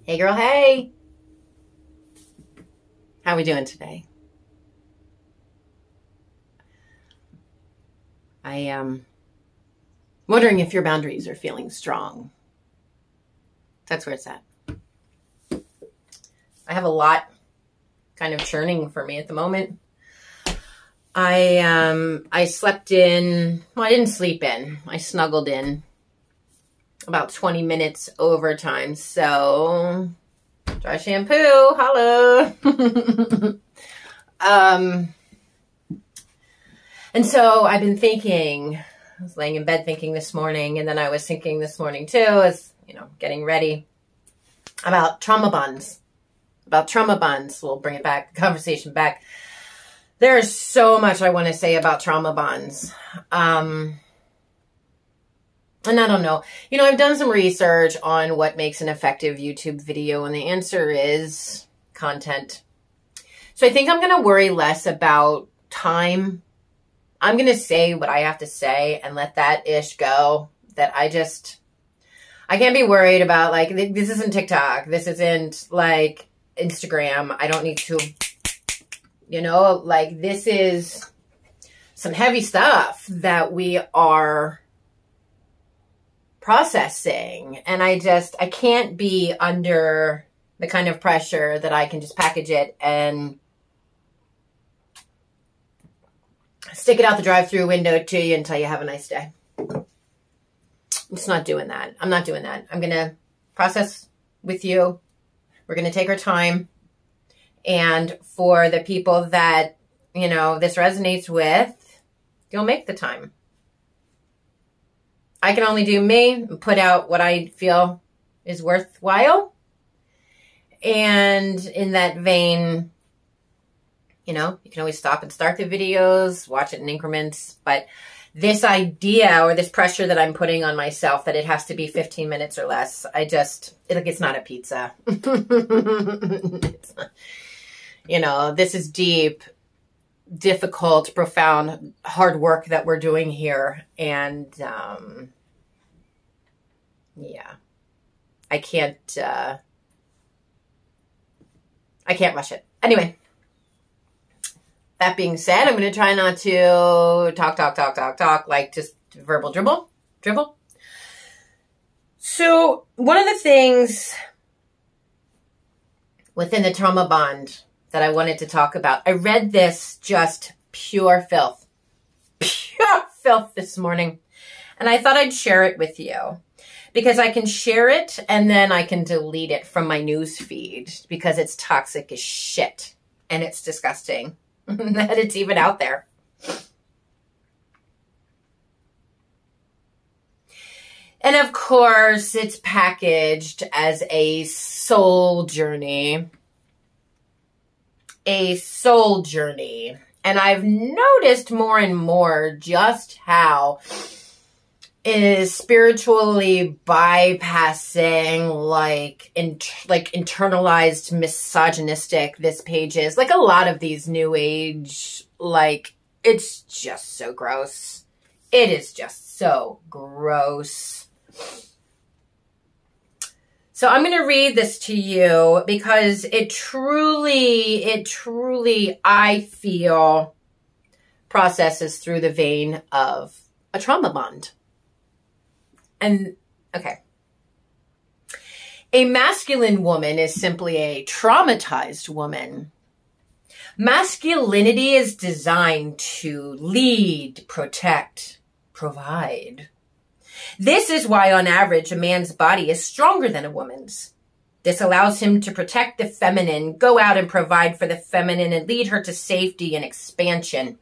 Hey girl, hey. How we doing today? I am wondering if your boundaries are feeling strong. That's where it's at. I have a lot kind of churning for me at the moment. I slept in, well, I didn't sleep in. I snuggled in about 20 minutes overtime. So dry shampoo, holla. And so I've been thinking, I was laying in bed thinking this morning, and then I was thinking this morning too, as, getting ready about trauma bonds. We'll bring it back, the conversation back. There's so much I want to say about trauma bonds. And I don't know. I've done some research on what makes an effective YouTube video, and the answer is content. So I think I'm going to worry less about time. I'm going to say what I have to say and let that ish go. That I can't be worried about, like, this isn't TikTok. This isn't, like, Instagram. I don't need to, this is some heavy stuff that we are processing. And I can't be under the kind of pressure that I can just package it and stick it out the drive-through window to you and tell you have a nice day. I'm just not doing that. I'm not doing that. I'm going to process with you. We're going to take our time. And for the people that, this resonates with, you'll make the time. I can only do me and put out what I feel is worthwhile. And in that vein, you can always stop and start the videos, watch it in increments. But this idea or this pressure that I'm putting on myself that it has to be 15 minutes or less, it's not a pizza. It's not, this is deep, difficult, profound, hard work that we're doing here. And, yeah, I can't rush it. Anyway. That being said, I'm going to try not to talk, like just verbal dribble. So one of the things within the trauma bond that I wanted to talk about, I read this just pure filth this morning. And I thought I'd share it with you because I can share it and then I can delete it from my news feed because it's toxic as shit and it's disgusting. That it's even out there. And of course, it's packaged as a soul journey. A soul journey. And I've noticed more and more just how it is spiritually bypassing, like internalized misogynistic this page is. Like a lot of these new age, it's just so gross. It is just so gross. So I'm going to read this to you because it truly, I feel, processes through the vein of a trauma bond. And, okay. A masculine woman is simply a traumatized woman. Masculinity is designed to lead, protect, provide. This is why, on average, a man's body is stronger than a woman's. This allows him to protect the feminine, go out and provide for the feminine, and lead her to safety and expansion.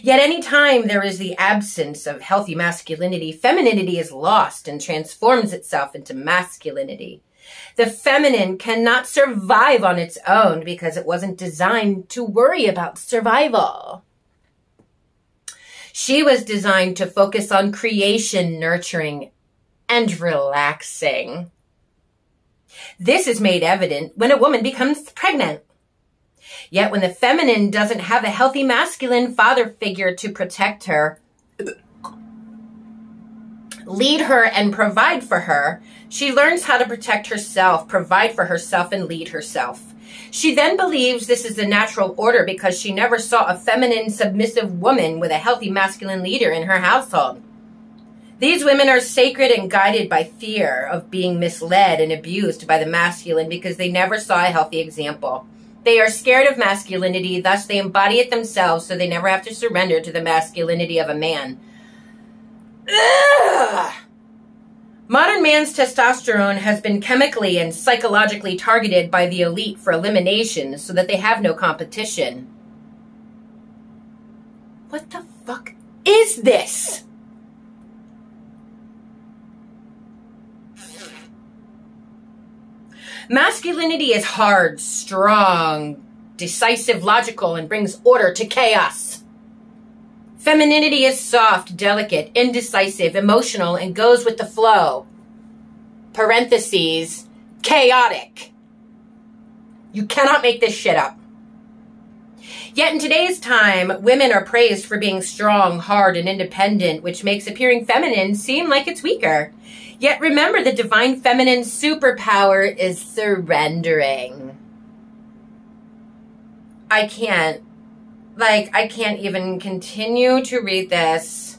Yet any time there is the absence of healthy masculinity, femininity is lost and transforms itself into masculinity. The feminine cannot survive on its own because it wasn't designed to worry about survival. She was designed to focus on creation, nurturing, and relaxing. This is made evident when a woman becomes pregnant. Yet when the feminine doesn't have a healthy masculine father figure to protect her, lead her and provide for her, she learns how to protect herself, provide for herself, and lead herself. She then believes this is the natural order because she never saw a feminine, submissive woman with a healthy masculine leader in her household. These women are sacred and guided by fear of being misled and abused by the masculine because they never saw a healthy example. They are scared of masculinity, thus they embody it themselves so they never have to surrender to the masculinity of a man. Ugh. Modern man's testosterone has been chemically and psychologically targeted by the elite for elimination so that they have no competition. What the fuck is this? Masculinity is hard, strong, decisive, logical, and brings order to chaos. Femininity is soft, delicate, indecisive, emotional, and goes with the flow. Parentheses, chaotic. You cannot make this shit up. Yet in today's time, women are praised for being strong, hard, and independent, which makes appearing feminine seem like it's weaker. Yet remember, the divine feminine superpower is surrendering. I can't even continue to read this.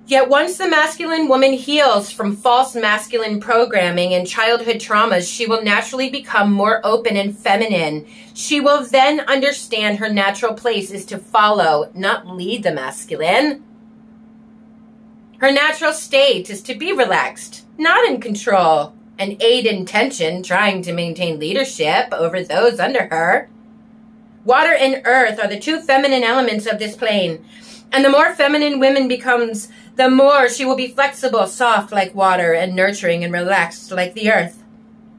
Yet once the masculine woman heals from false masculine programming and childhood traumas, she will naturally become more open and feminine. She will then understand her natural place is to follow, not lead the masculine. Her natural state is to be relaxed, not in control, and aid in tension, trying to maintain leadership over those under her. Water and earth are the two feminine elements of this plane. And the more feminine woman becomes, the more she will be flexible, soft like water, and nurturing and relaxed like the earth.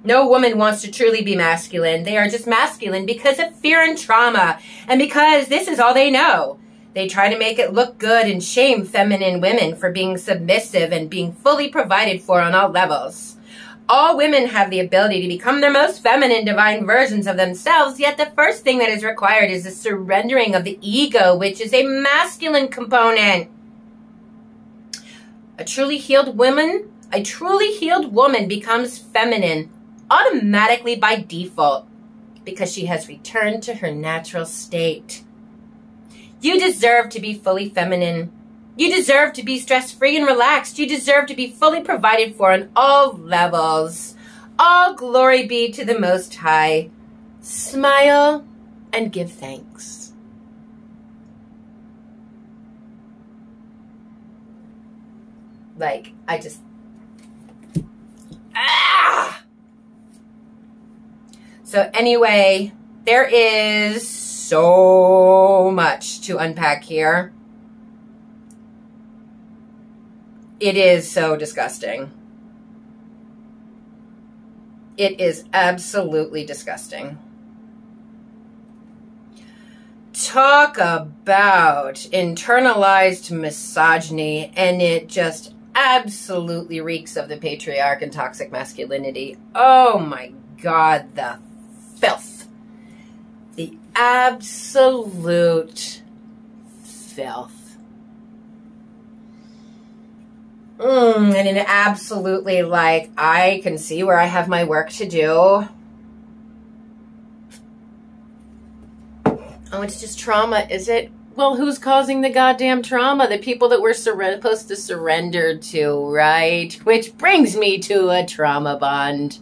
No woman wants to truly be masculine. They are just masculine because of fear and trauma, and because this is all they know. They try to make it look good and shame feminine women for being submissive and being fully provided for on all levels. All women have the ability to become their most feminine, divine versions of themselves, yet the first thing that is required is the surrendering of the ego, which is a masculine component. A truly healed woman becomes feminine automatically by default because she has returned to her natural state. You deserve to be fully feminine. You deserve to be stress-free and relaxed. You deserve to be fully provided for on all levels. All glory be to the Most High. Smile and give thanks. So anyway, there is so much to unpack here. It is so disgusting. It is absolutely disgusting. Talk about internalized misogyny, and it just absolutely reeks of the patriarch and toxic masculinity. Oh my God, the filth. The absolute filth. And it absolutely, I can see where I have my work to do. Oh, it's just trauma, is it? Well, who's causing the goddamn trauma? The people that we're supposed to surrender to, right? Which brings me to a trauma bond.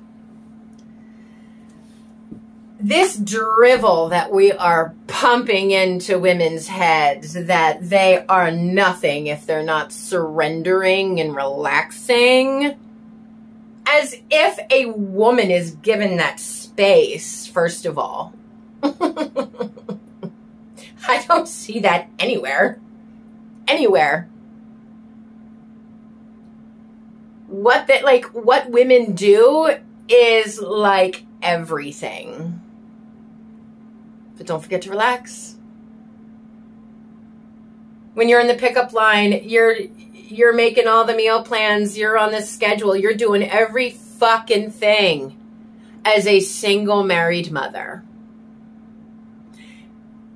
This drivel that we are pumping into women's heads, that they are nothing if they're not surrendering and relaxing, as if a woman is given that space, first of all. I don't see that anywhere. Anywhere. What women do is everything. But don't forget to relax. When you're in the pickup line, you're making all the meal plans, you're on the schedule, you're doing every fucking thing as a single married mother.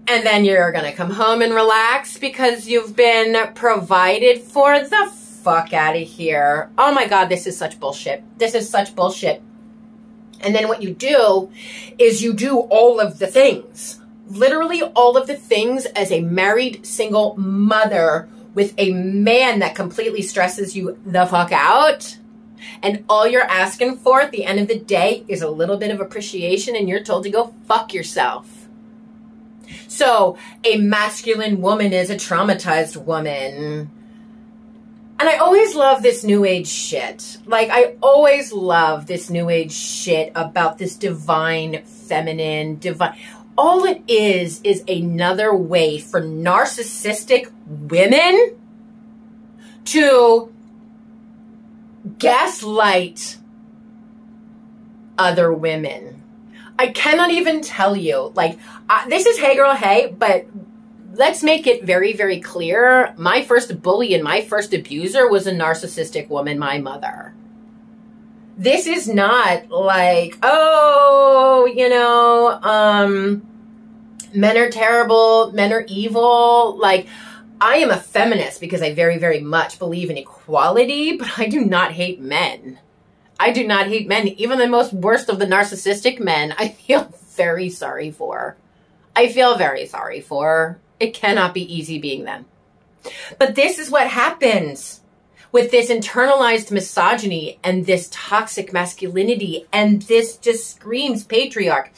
And then you're going to come home and relax because you've been provided for. The fuck out of here. Oh my God, this is such bullshit. This is such bullshit. And then what you do is you do all of the things. Literally all of the things as a married single mother with a man that completely stresses you the fuck out. And all you're asking for at the end of the day is a little bit of appreciation, and you're told to go fuck yourself. So a masculine woman is a traumatized woman. And I always love this new age shit. Like, I always love this new age shit about this divine feminine, divine. All it is another way for narcissistic women to gaslight other women. I cannot even tell you. Like, this is Hey Girl Hey, but let's make it very, very clear. My first bully and my first abuser was a narcissistic woman, my mother. This is not like, oh, you know, men are terrible, men are evil. Like, I am a feminist because I very, very much believe in equality, but I do not hate men. I do not hate men. Even the most worst of the narcissistic men, I feel very sorry for. I feel very sorry for. It cannot be easy being them. But this is what happens with this internalized misogyny and this toxic masculinity, and this just screams patriarch.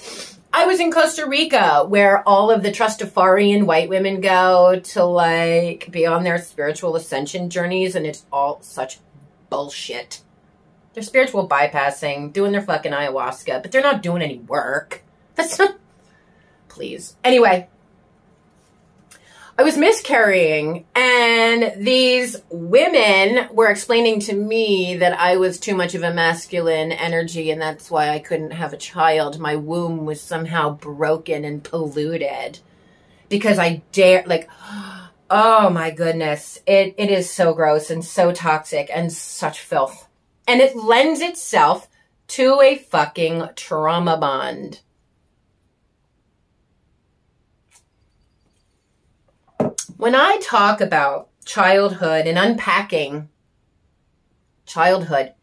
I was in Costa Rica, where all of the Trustafarian white women go to, like, be on their spiritual ascension journeys, and it's all such bullshit. They're spiritual bypassing, doing their fucking ayahuasca, but they're not doing any work. That's not... Please. Anyway, I was miscarrying, and these women were explaining to me that I was too much of a masculine energy, and that's why I couldn't have a child. My womb was somehow broken and polluted because I dare, like, oh my goodness. It is so gross and so toxic and such filth. And it lends itself to a fucking trauma bond. When I talk about childhood and unpacking childhood,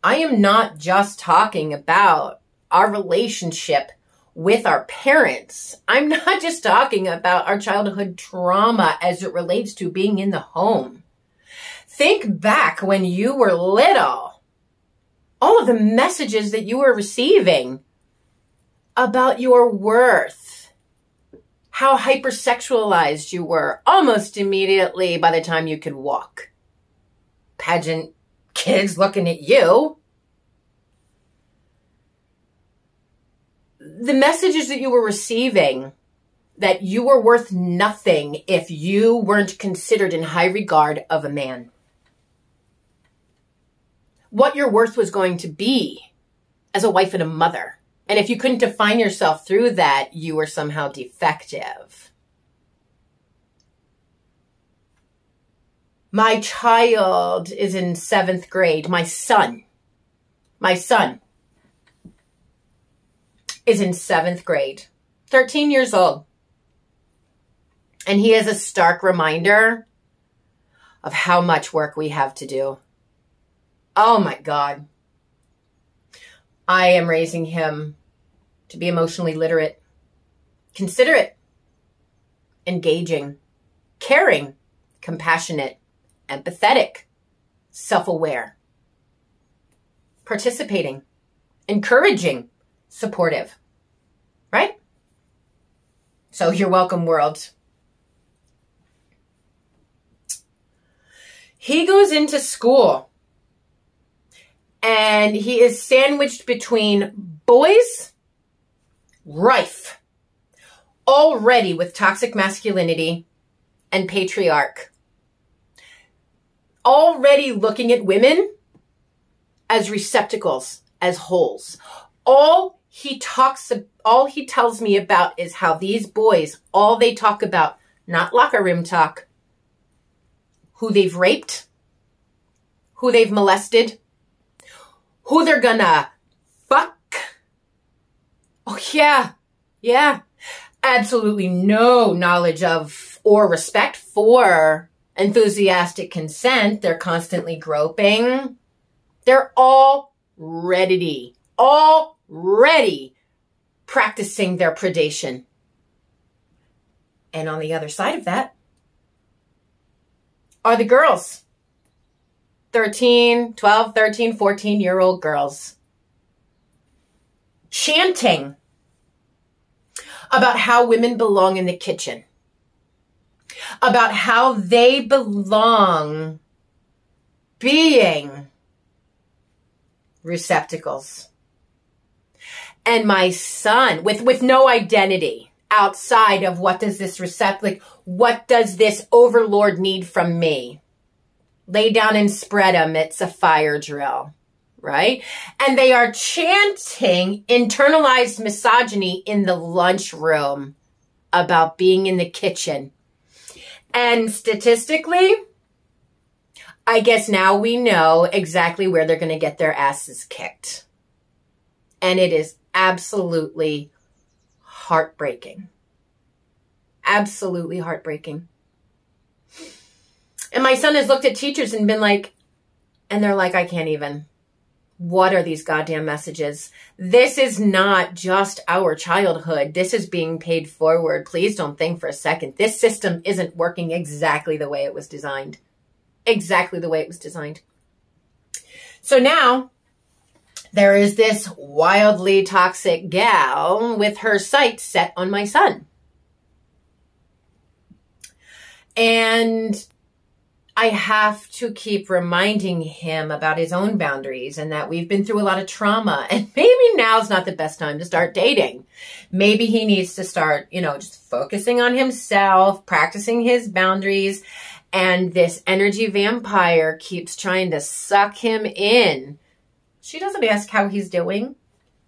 I am not just talking about our relationship with our parents. I'm not just talking about our childhood trauma as it relates to being in the home. Think back when you were little, all of the messages that you were receiving about your worth. How hypersexualized you were almost immediately by the time you could walk. Pageant kids looking at you. The messages that you were receiving that you were worth nothing if you weren't considered in high regard of a man. What your worth was going to be as a wife and a mother. And if you couldn't define yourself through that, you were somehow defective. My child is in 7th grade. My son is in 7th grade, 13 years old. And he is a stark reminder of how much work we have to do. Oh my God. I am raising him to be emotionally literate, considerate, engaging, caring, compassionate, empathetic, self-aware, participating, encouraging, supportive, right? So you're welcome, world. He goes into school and he is sandwiched between boys, rife, already with toxic masculinity and patriarch, already looking at women as receptacles, as holes. All he tells me about is how these boys, all they talk about, not locker room talk, who they've raped, who they've molested, who they're gonna fuck. Oh, yeah. Yeah. Absolutely no knowledge of or respect for enthusiastic consent. They're constantly groping. They're already practicing their predation. And on the other side of that are the girls. 12, 13, 14-year-old girls. Chanting about how women belong in the kitchen. About how they belong being receptacles. And my son, with no identity outside of what does this what does this overlord need from me? Lay down and spread them. It's a fire drill, right? And they are chanting internalized misogyny in the lunchroom about being in the kitchen. And statistically, I guess now we know exactly where they're going to get their asses kicked. And it is absolutely heartbreaking. Absolutely heartbreaking. And my son has looked at teachers and been like, and they're like, I can't even. What are these goddamn messages? This is not just our childhood. This is being paid forward. Please don't think for a second. This system isn't working exactly the way it was designed. Exactly the way it was designed. So now there is this wildly toxic gal with her sights set on my son. And I have to keep reminding him about his own boundaries and that we've been through a lot of trauma, and maybe now's not the best time to start dating. Maybe he needs to start, just focusing on himself, practicing his boundaries, and this energy vampire keeps trying to suck him in. She doesn't ask how he's doing.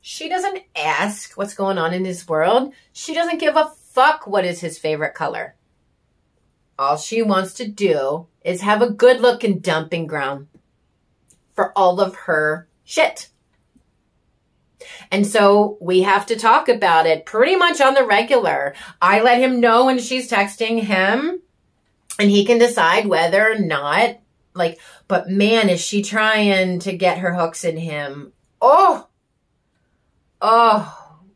She doesn't ask what's going on in his world. She doesn't give a fuck what is his favorite color. All she wants to do is have a good looking dumping ground for all of her shit. And so we have to talk about it pretty much on the regular. I let him know when she's texting him, and he can decide whether or not, but man, is she trying to get her hooks in him. Oh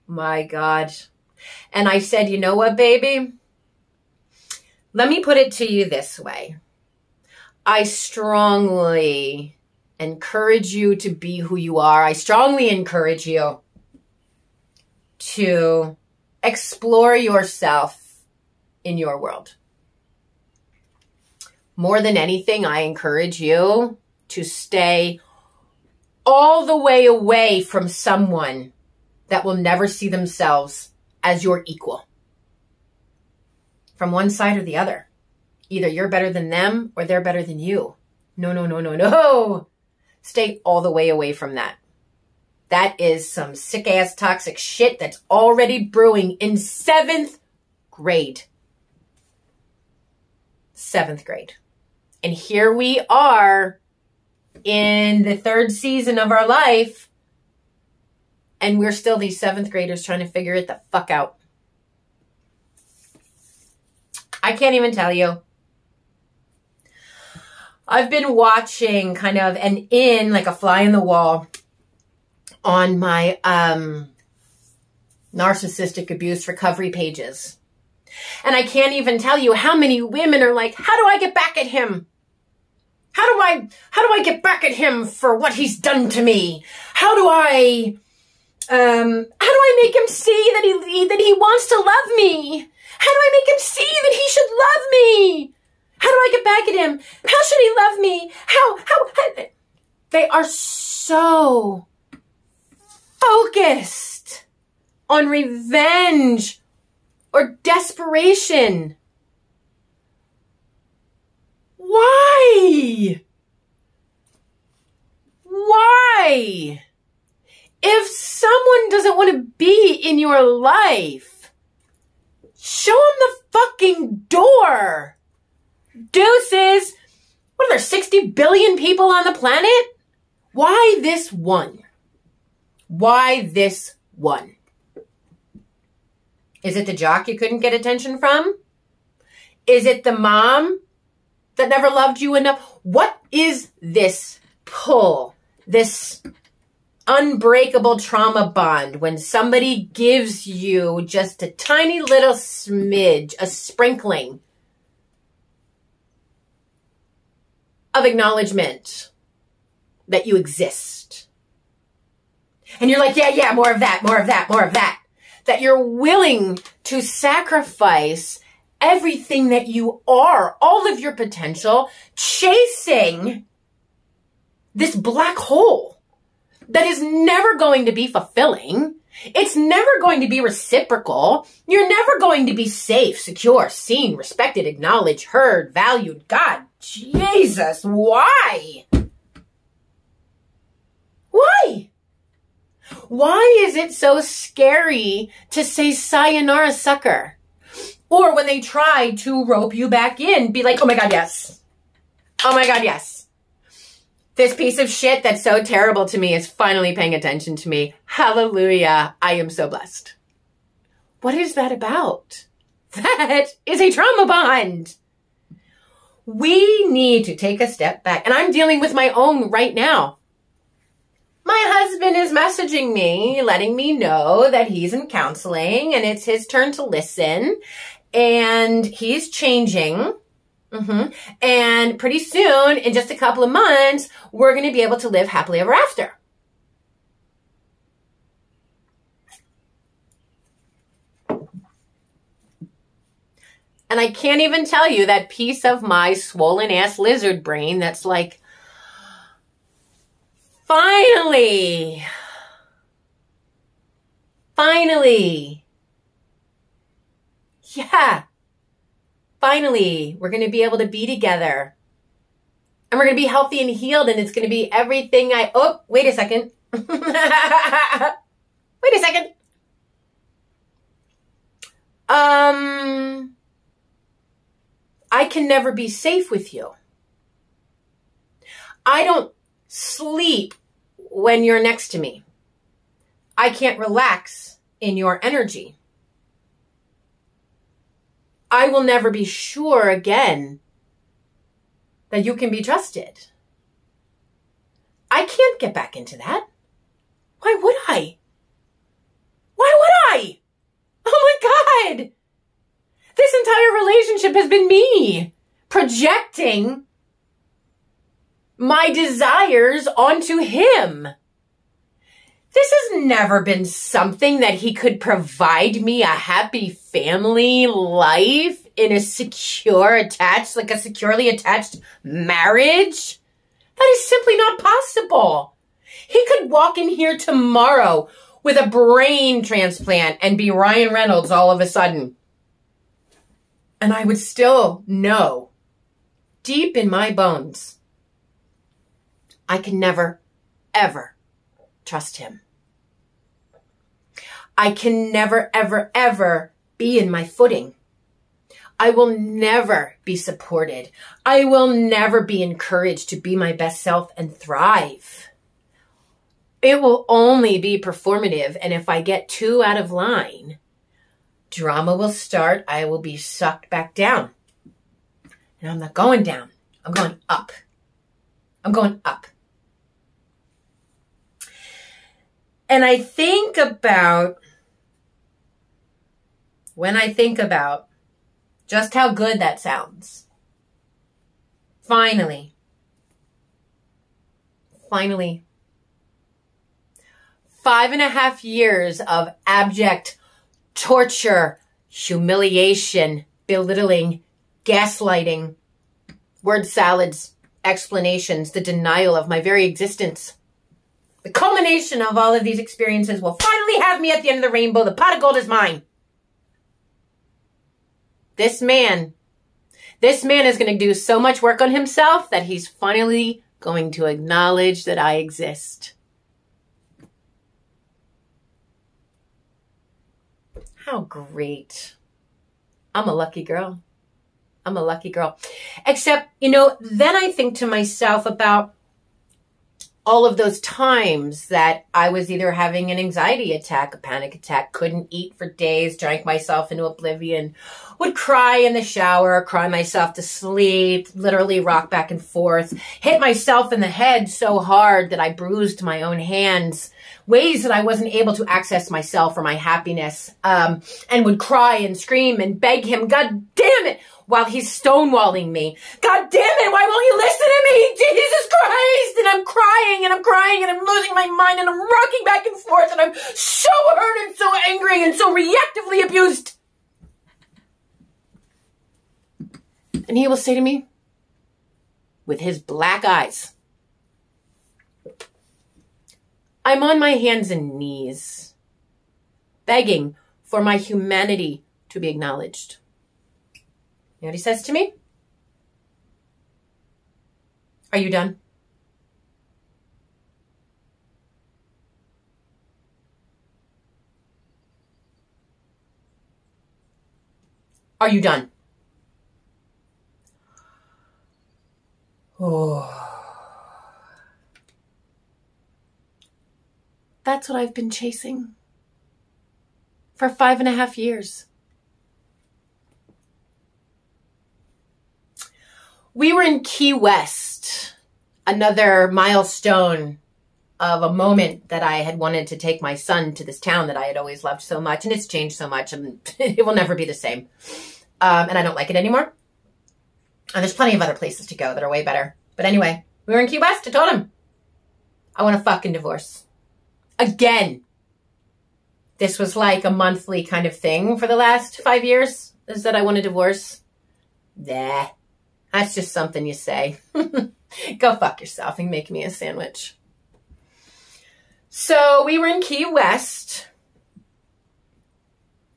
my God. And I said, you know what, baby? Let me put it to you this way. I strongly encourage you to be who you are. I strongly encourage you to explore yourself in your world. More than anything, I encourage you to stay all the way away from someone that will never see themselves as your equal. From one side or the other. Either you're better than them or they're better than you. No, no, no, no, no. Stay all the way away from that. That is some sick-ass toxic shit that's already brewing in 7th grade. 7th grade. And here we are in the 3rd season of our life, and we're still these 7th graders trying to figure it the fuck out. I can't even tell you. I've been watching kind of an in, like a fly in the wall, on my narcissistic abuse recovery pages. And I can't even tell you how many women are like, how do I get back at him? How do I get back at him for what he's done to me? How do I make him see that he wants to love me? How do I make him see that he should love me? How do I get back at him? How should he love me? How? They are so focused on revenge or desperation. Why? Why? If someone doesn't want to be in your life, show them the fucking door. Deuces. What are there, 60 billion people on the planet? Why this one? Why this one? Is it the jock you couldn't get attention from? Is it the mom that never loved you enough? What is this pull, this unbreakable trauma bond when somebody gives you just a tiny little smidge, a sprinkling of acknowledgement that you exist? And you're like, yeah, more of that, more of that, more of that. That you're willing to sacrifice everything that you are, all of your potential, chasing this black hole that is never going to be fulfilling. It's never going to be reciprocal. You're never going to be safe, secure, seen, respected, acknowledged, heard, valued. God, Jesus, why? Why? Why is it so scary to say sayonara sucker? Or when they try to rope you back in, be like, oh my God, yes. Oh my God, yes. This piece of shit that's so terrible to me is finally paying attention to me. Hallelujah. I am so blessed. What is that about? That is a trauma bond. We need to take a step back. And I'm dealing with my own right now. My husband is messaging me, letting me know that he's in counseling and it's his turn to listen. And he's changing. And pretty soon, in just a couple of months, we're going to be able to live happily ever after. And I can't even tell you that piece of my swollen ass lizard brain that's like, finally, yeah. Finally, we're going to be able to be together. And we're going to be healthy and healed. And it's going to be everything oh, wait a second. Wait a second. I can never be safe with you. I don't sleep when you're next to me. I can't relax in your energy. I will never be sure again that you can be trusted. I can't get back into that. Why would I? Why would I? Oh my God. This entire relationship has been me projecting my desires onto him. This has never been something that he could provide me a happy family life in a secure attached, like a securely attached marriage. That is simply not possible. He could walk in here tomorrow with a brain transplant and be Ryan Reynolds all of a sudden. And I would still know deep in my bones, I can never, ever trust him. I can never, ever, ever be in my footing. I will never be supported. I will never be encouraged to be my best self and thrive. It will only be performative. And if I get too out of line, drama will start. I will be sucked back down. And I'm not going down. I'm going up. I'm going up. And I think about, when I think about just how good that sounds. Finally. 5.5 years of abject torture, humiliation, belittling, gaslighting, word salads, explanations, the denial of my very existence. The culmination of all of these experiences will finally have me at the end of the rainbow. The pot of gold is mine. This man is going to do so much work on himself that he's finally going to acknowledge that I exist. How great. I'm a lucky girl. I'm a lucky girl. Except, then I think to myself about all of those times that I was either having an anxiety attack, a panic attack, couldn't eat for days, drank myself into oblivion, would cry in the shower, cry myself to sleep, literally rock back and forth, hit myself in the head so hard that I bruised my own hands, ways that I wasn't able to access myself or my happiness, and would cry and scream and beg him, God damn it, while he's stonewalling me. God damn it, why won't you listen to me? Jesus Christ! And I'm crying and I'm crying and I'm losing my mind and I'm rocking back and forth and I'm so hurt and so angry and so reactively abused. And he will say to me, with his black eyes, I'm on my hands and knees, begging for my humanity to be acknowledged. You know what he says to me? Are you done? Are you done? Oh. That's what I've been chasing for 5.5 years. We were in Key West, another milestone of a moment that I had wanted to take my son to this town that I had always loved so much, and it's changed so much, and it will never be the same. And I don't like it anymore. And there's plenty of other places to go that are way better. But anyway, we were in Key West. I told him, I want a fucking divorce. Again. This was like a monthly kind of thing for the last 5 years, is that I want a divorce. Nah. That's just something you say. Go fuck yourself and make me a sandwich. So we were in Key West,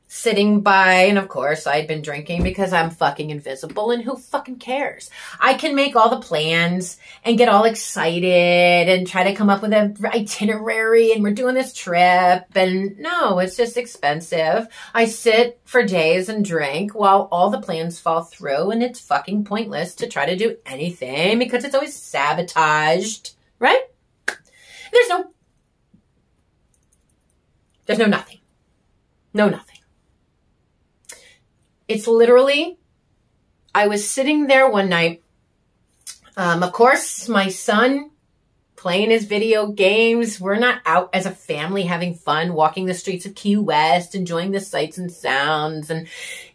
sitting by, and of course I'd been drinking because I'm fucking invisible and who fucking cares? I can make all the plans and get all excited and try to come up with an itinerary and we're doing this trip and no, it's just expensive. I sit for days and drink while all the plans fall through and it's fucking pointless to try to do anything because it's always sabotaged, right? There's no nothing. No nothing. It's literally, I was sitting there one night, of course, my son playing his video games. We're not out as a family having fun, walking the streets of Key West, enjoying the sights and sounds, and,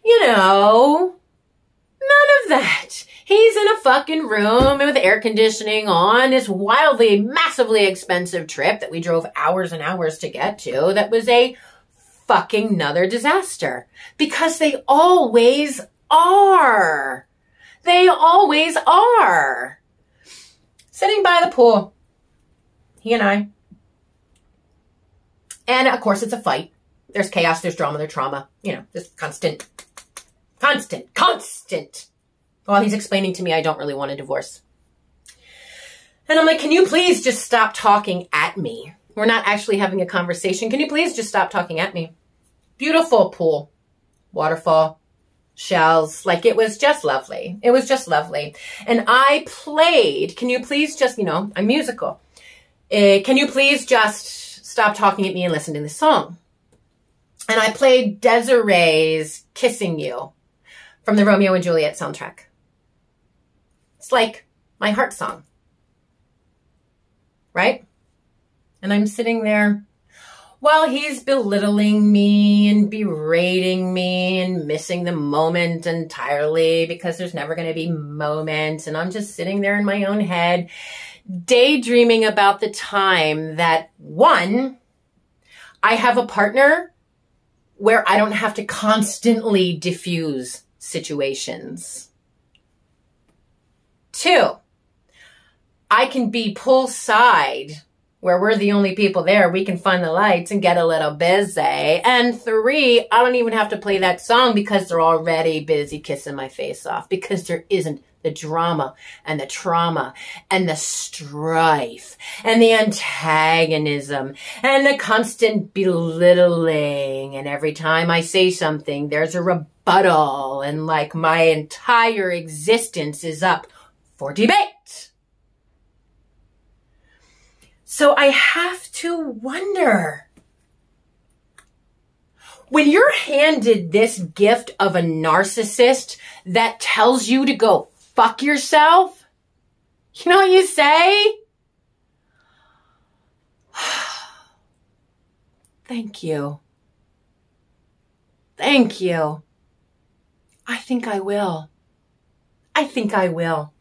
you know, none of that. He's in a fucking room with air conditioning on this wildly, massively expensive trip that we drove hours and hours to get to that was a fucking another disaster because they always are. They always are. Sitting by the pool, he and I. And of course it's a fight. There's chaos, there's drama, there's trauma. You know, just constant. While he's explaining to me I don't really want a divorce. And I'm like, can you please just stop talking at me? We're not actually having a conversation. Can you please just stop talking at me? Beautiful pool, waterfall, shells. Like it was just lovely. It was just lovely. And I played, can you please just, you know, I'm musical. Can you please just stop talking at me and listen to this song? And I played Desiree's Kissing You from the Romeo and Juliet soundtrack. It's like my heart song. Right? And I'm sitting there while he's belittling me and berating me and missing the moment entirely because there's never going to be moments. And I'm just sitting there in my own head, daydreaming about the time that, one, I have a partner where I don't have to constantly diffuse situations. Two, I can be poolside where we're the only people there. We can find the lights and get a little busy. And three, I don't even have to play that song because they're already busy kissing my face off because there isn't the drama and the trauma and the strife and the antagonism and the constant belittling. And every time I say something, there's a rebuttal and like my entire existence is up for debate. So I have to wonder, when you're handed this gift of a narcissist that tells you to go fuck yourself, you know what you say? Thank you. Thank you. I think I will. I think I will.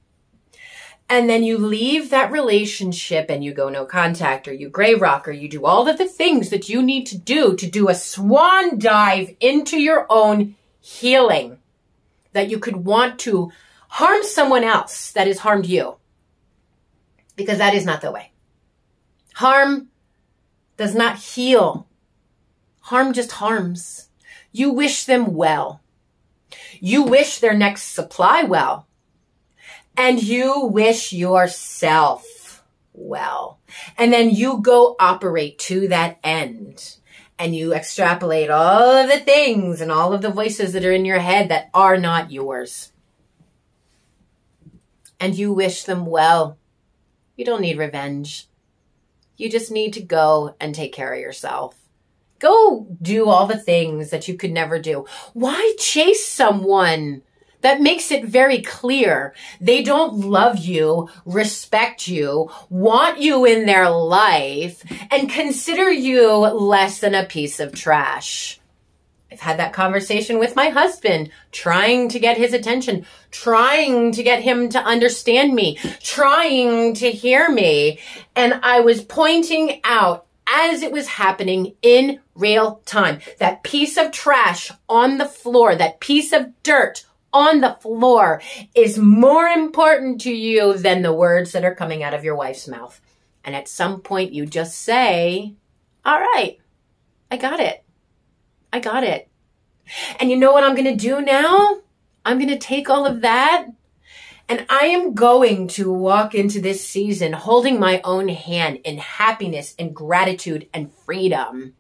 And then you leave that relationship and you go no contact, or you gray rock, or you do all of the things that you need to do a swan dive into your own healing, that you could want to harm someone else that has harmed you. Because that is not the way. Harm does not heal. Harm just harms. You wish them well. You wish their next supply well. And you wish yourself well. And then you go operate to that end. And you extrapolate all of the things and all of the voices that are in your head that are not yours. And you wish them well. You don't need revenge. You just need to go and take care of yourself. Go do all the things that you could never do. Why chase someone that makes it very clear they don't love you, respect you, want you in their life, and consider you less than a piece of trash? I've had that conversation with my husband, trying to get his attention, trying to get him to understand me, trying to hear me. And I was pointing out, as it was happening in real time, that piece of trash on the floor, that piece of dirt on the floor is more important to you than the words that are coming out of your wife's mouth. And at some point you just say, all right, I got it. I got it. And you know what I'm going to do now? I'm going to take all of that and I am going to walk into this season holding my own hand in happiness and gratitude and freedom.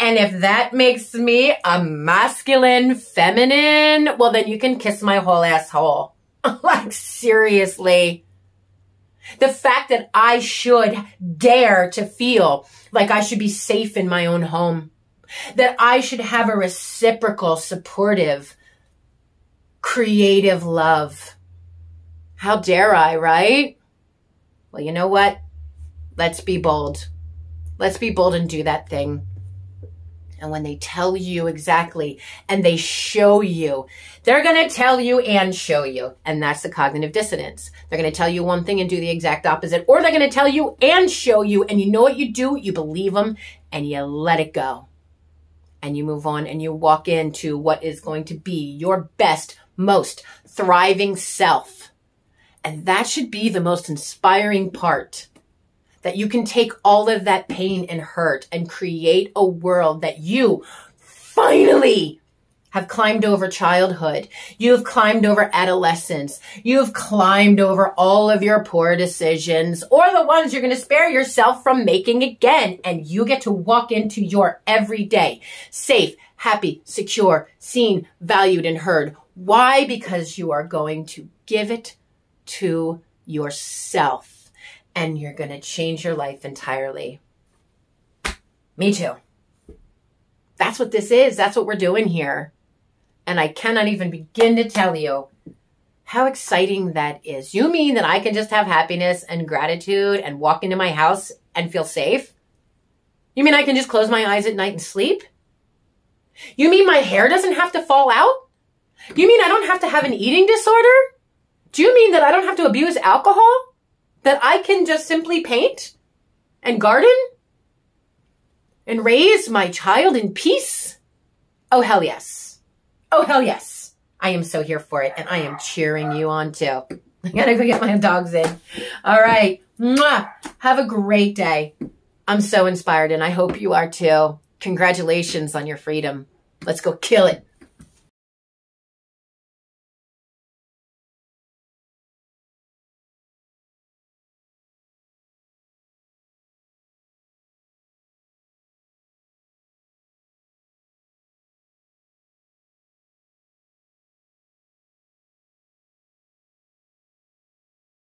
And if that makes me a masculine feminine, well, then you can kiss my whole asshole. Like, seriously. The fact that I should dare to feel like I should be safe in my own home, that I should have a reciprocal, supportive, creative love. How dare I, right? Well, you know what? Let's be bold. Let's be bold and do that thing. And when they tell you exactly and they show you, they're going to tell you and show you. And that's the cognitive dissonance. They're going to tell you one thing and do the exact opposite. Or they're going to tell you and show you. And you know what you do? You believe them and you let it go. And you move on and you walk into what is going to be your best, most thriving self. And that should be the most inspiring part. That you can take all of that pain and hurt and create a world that you finally have climbed over childhood. You've climbed over adolescence. You've climbed over all of your poor decisions or the ones you're going to spare yourself from making again. And you get to walk into your everyday safe, happy, secure, seen, valued, and heard. Why? Because you are going to give it to yourself. And you're going to change your life entirely. Me too. That's what this is. That's what we're doing here. And I cannot even begin to tell you how exciting that is. You mean that I can just have happiness and gratitude and walk into my house and feel safe? You mean I can just close my eyes at night and sleep? You mean my hair doesn't have to fall out? You mean I don't have to have an eating disorder? Do you mean that I don't have to abuse alcohol? That I can just simply paint and garden and raise my child in peace? Oh, hell yes. Oh, hell yes. I am so here for it, and I am cheering you on too. I gotta go get my dogs in. All right. Mwah. Have a great day. I'm so inspired, and I hope you are too. Congratulations on your freedom. Let's go kill it.